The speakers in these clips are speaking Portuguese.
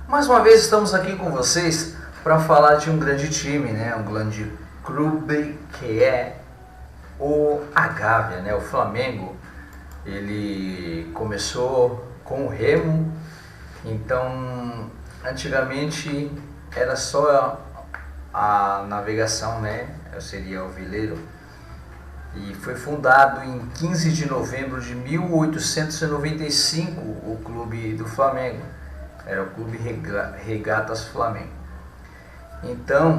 Mais uma vez estamos aqui com vocês para falar de um grande time, né? Um grande clube que é o Gávea, né? O Flamengo. Ele começou com o remo, então antigamente era só a navegação, né? Seria o veleiro. E foi fundado em 15 de novembro de 1895 o clube do Flamengo. Era o Clube Regatas Flamengo. Então,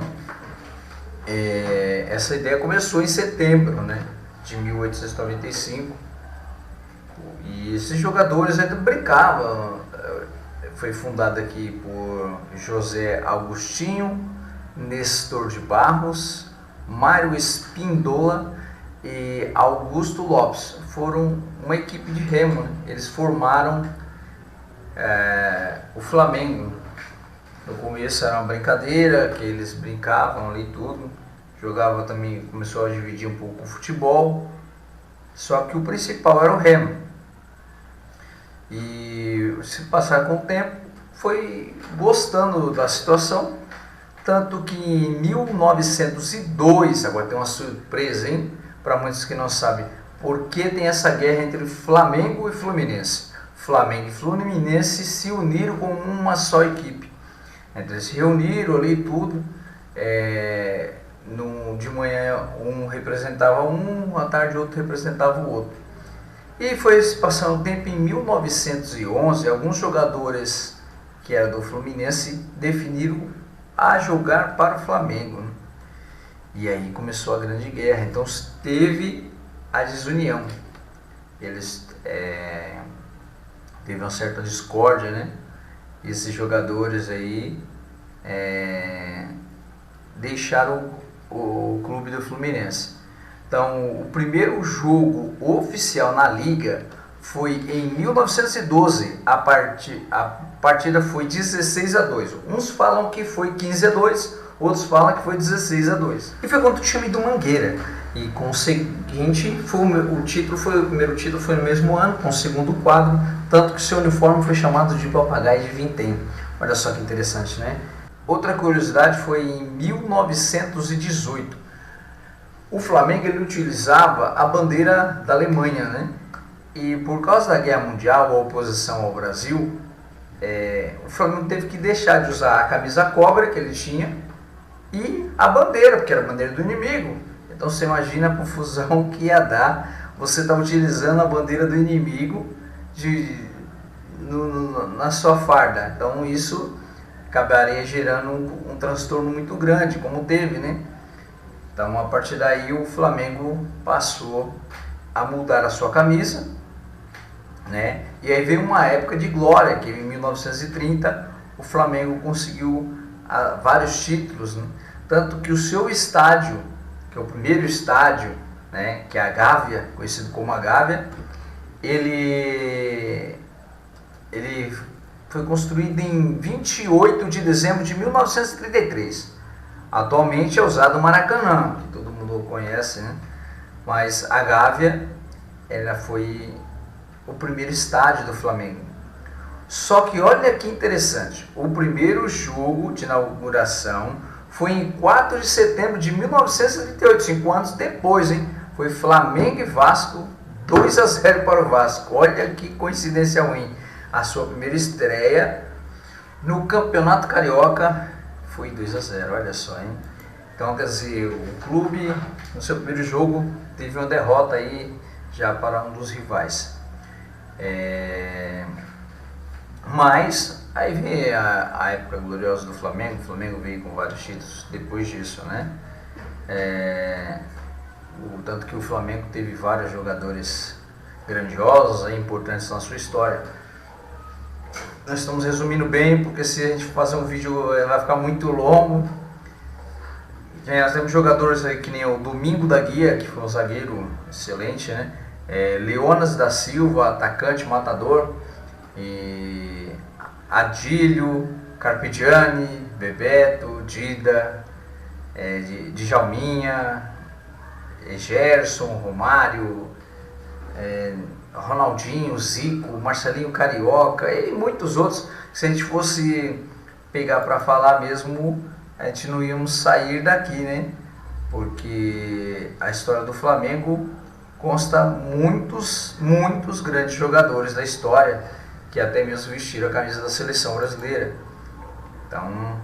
essa ideia começou em setembro, né, de 1895. E esses jogadores ainda brincavam. Foi fundado aqui por José Augustinho, Nestor de Barros, Mário Espíndola e Augusto Lopes. Foram uma equipe de remo, né? Eles formaram o Flamengo. No começo era uma brincadeira, que eles brincavam ali tudo, jogava também, começou a dividir um pouco o futebol, só que o principal era o remo. E se passar com o tempo, foi gostando da situação, tanto que em 1902, agora tem uma surpresa, hein, para muitos que não sabem, por que tem essa guerra entre Flamengo e Fluminense. Flamengo e Fluminense se uniram como uma só equipe. Eles se reuniram ali tudo. De manhã um representava um, à tarde outro representava o outro. E foi se passando o tempo. Em 1911, alguns jogadores que eram do Fluminense definiram a jogar para o Flamengo. E aí começou a grande guerra. Então teve a desunião. Eles teve uma certa discórdia, né? Esses jogadores aí deixaram o clube do Fluminense. Então, o primeiro jogo oficial na liga foi em 1912. A partida foi 16-2. Uns falam que foi 15-2, outros falam que foi 16-2. E foi contra o time do Mangueira. E com o seguinte, o primeiro título foi no mesmo ano, com o segundo quadro, tanto que seu uniforme foi chamado de Papagaio de Vintém. Olha só que interessante, né? Outra curiosidade foi em 1918. O Flamengo ele utilizava a bandeira da Alemanha, né? E por causa da Guerra Mundial, a oposição ao Brasil, o Flamengo teve que deixar de usar a camisa cobra que ele tinha e a bandeira, porque era a bandeira do inimigo. Então você imagina a confusão que ia dar. Você está utilizando a bandeira do inimigo na sua farda. Então isso acabaria gerando um transtorno muito grande, como teve, né? Então a partir daí o Flamengo passou a mudar a sua camisa, né? E aí veio uma época de glória, que em 1930 o Flamengo conseguiu vários títulos, né? Tanto que o seu estádio, que é o primeiro estádio, né, que é a Gávea, conhecido como a Gávea, ele foi construído em 28 de dezembro de 1933. Atualmente é usado o Maracanã, que todo mundo conhece, né? Mas a Gávea, ela foi o primeiro estádio do Flamengo. Só que olha que interessante, o primeiro jogo de inauguração foi em 4 de setembro de 1938, 5 anos depois, hein? Foi Flamengo e Vasco, 2-0 para o Vasco. Olha que coincidência ruim. A sua primeira estreia no Campeonato Carioca foi 2-0, olha só, hein? Então, quer dizer, o clube, no seu primeiro jogo, teve uma derrota aí já para um dos rivais. Mas aí vem a época gloriosa do Flamengo. O Flamengo veio com vários títulos depois disso, né? Tanto que o Flamengo teve vários jogadores grandiosos e importantes na sua história. Nós estamos resumindo bem, porque se a gente fazer um vídeo vai ficar muito longo. Nós temos jogadores aí que nem o Domingo da Guia, que foi um zagueiro excelente, né? Leonas da Silva, atacante, matador. E Adílio, Carpegiani, Bebeto, Dida, Djalminha, Gerson, Romário, Ronaldinho, Zico, Marcelinho Carioca e muitos outros. Se a gente fosse pegar para falar mesmo, a gente não íamos sair daqui, né? Porque a história do Flamengo consta muitos grandes jogadores da história que até mesmo vestiram a camisa da seleção brasileira. Então,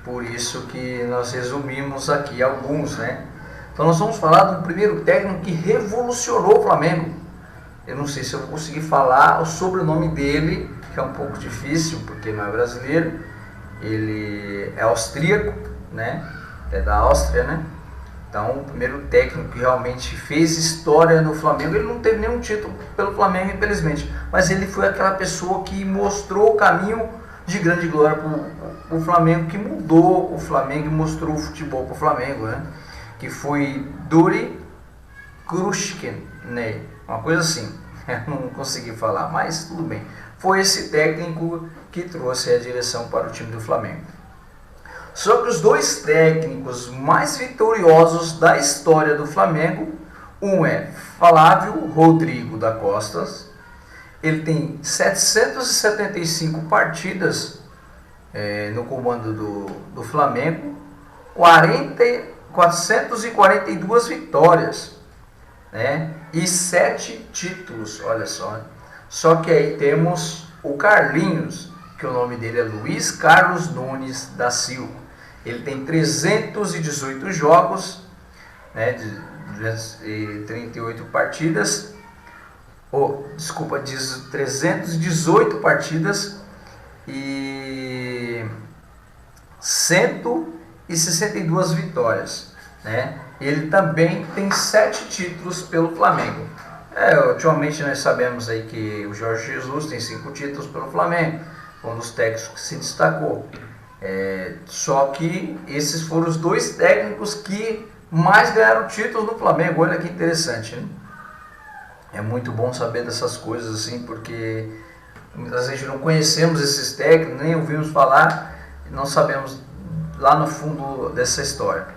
por isso que nós resumimos aqui alguns, né? Então nós vamos falar do primeiro técnico que revolucionou o Flamengo. Eu não sei se eu vou conseguir falar o sobrenome dele, que é um pouco difícil, porque não é brasileiro. Ele é austríaco, né? É da Áustria, né? Então, o primeiro técnico que realmente fez história no Flamengo, ele não teve nenhum título pelo Flamengo, infelizmente. Mas ele foi aquela pessoa que mostrou o caminho de grande glória para o Flamengo, que mudou o Flamengo e mostrou o futebol para o Flamengo, né? Que foi Duri Krushkin, né? Uma coisa assim, eu não consegui falar, mas tudo bem. Foi esse técnico que trouxe a direção para o time do Flamengo. Só que os dois técnicos mais vitoriosos da história do Flamengo, um é Flávio Rodrigo da Costa, ele tem 775 partidas no comando do Flamengo, 442 vitórias, né? E 7 títulos, olha só. Só que aí temos o Carlinhos, que o nome dele é Luiz Carlos Nunes da Silva. Ele tem 318 jogos, né, de 238 partidas, 318 partidas e 162 vitórias, né? Ele também tem 7 títulos pelo Flamengo. Ultimamente nós sabemos aí que o Jorge Jesus tem 5 títulos pelo Flamengo, foi um dos técnicos que se destacou. Só que esses foram os dois técnicos que mais ganharam títulos no Flamengo. Olha que interessante, né? É muito bom saber dessas coisas assim, porque muitas vezes não conhecemos esses técnicos, nem ouvimos falar, e não sabemos lá no fundo dessa história.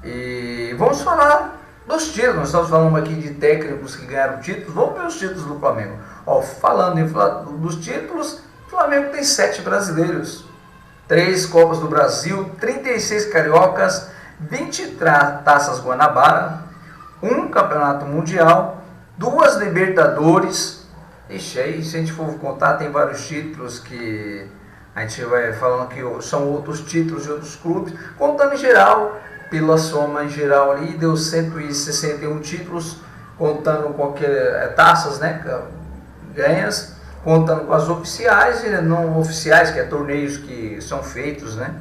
E vamos falar dos títulos. Nós estamos falando aqui de técnicos que ganharam títulos. Vamos ver os títulos do Flamengo. Falando dos títulos, o Flamengo tem 7 brasileiros, 3 Copas do Brasil, 36 Cariocas, 20 Taças Guanabara, 1 Campeonato Mundial, 2 Libertadores. Ixi, aí se a gente for contar, tem vários títulos que a gente vai falando que são outros títulos de outros clubes. Contando em geral, pela soma em geral ali, deu 161 títulos, contando qualquer taças, né, ganhas, contando com as oficiais e não oficiais, que é torneios que são feitos, né,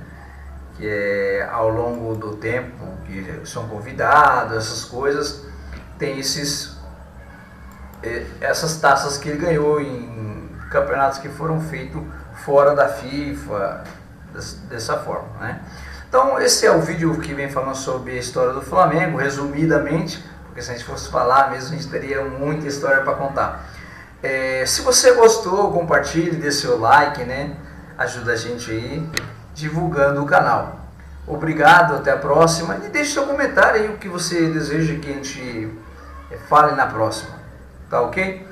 que é ao longo do tempo, que são convidados, essas coisas. Tem essas taças que ele ganhou em campeonatos que foram feitos fora da FIFA, dessa forma, né. Então esse é o vídeo que vem falando sobre a história do Flamengo, resumidamente, porque se a gente fosse falar mesmo, a gente teria muita história para contar. Se você gostou, compartilhe, dê seu like, né? Ajuda a gente aí, divulgando o canal. Obrigado, até a próxima, e deixe seu comentário aí o que você deseja que a gente fale na próxima, tá ok?